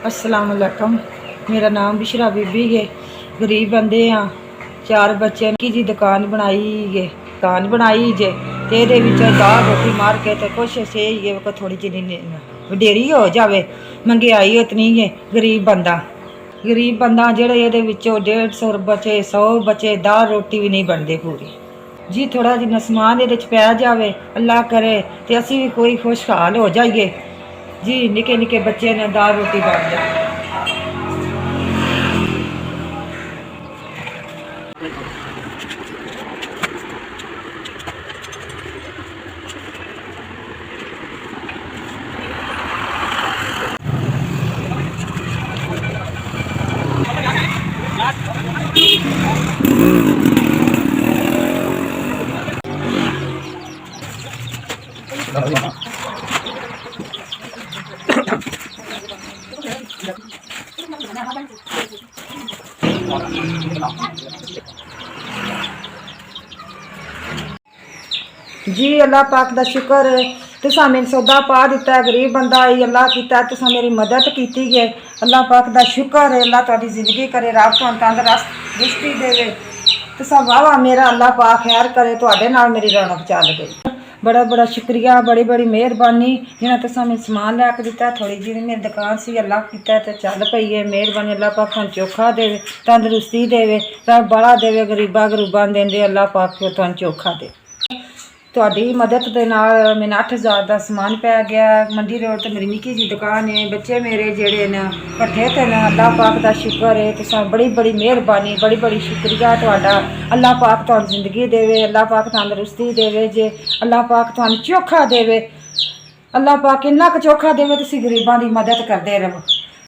अस्सलाम वालेकुम। मेरा नाम बिशरा बीबी है। गरीब बंदे हाँ। 4 बच्चे की जी दुकान बनाई जे ते इहदे विच दाल रोटी मार के ते कुछ सही है को थोड़ी जी वडेरी हो जावे। महंगाई इतनी है। गरीब बंदा जेह्ड़े इहदे विचों 150 बचे 100 बचे दाल रोटी भी नहीं बनती पूरी जी। थोड़ा जिन्ना समान इहदे च पै जावे अल्लाह करे ते असीं भी कोई खुशहाल हो जाइए जी। निक्के निक्के बच्चे ने दाल रोटी बन जाए। जी अल्लाह पाक दा शुक्र है तुसा मैनू सौदा पा दिता है। गरीब बंदा आई अल्लाह कीता तुसा मेरी मदद की है। अल्लाह पाक दा शुक्र है। अल्लाह तुहाडी जिंदगी करे रब तुहानू तंदरुस्ती देवे। तुसा वाह मेरा अल्लाह पाक खैर करे तुहाडे नाल मेरी रौनक चल गई। बड़ा बड़ा शुक्रिया बड़ी बड़ी मेहरबानी जिन्हें तुसा मैं समान लैके दिता। थोड़ी जी मेरी दुकान से अल्लाह किया तो चल पई है। मेहरबानी अल्लाह पाक तुहानू चोखा देवे तंदरुस्ती देवे रब बड़ा देवे। गरीबां देंदे अल्लाह पाक तुहानू चोखा दे। तुहाडी मदद के नाल मैंने 8000 का समान पै गया। मंडी रोड तो मेरी निक्की जी दुकान है। बच्चे मेरे जेड़े न भट्ठे ते न अल्लाह पाक का शुक्र है। तुसा बड़ी बड़ी मेहरबानी बड़ी बड़ी शुक्रिया तुहाडा। अल्लाह पाक तुहानू जिंदगी देवे अल्लाह पाक तंदरुस्ती देवे जे अल्लाह पाक तुहानू चोखा देवे। अल्लाह पाक इन्ना क चोखा देवे तुसीं गरीबां दी मदद करदे रहो।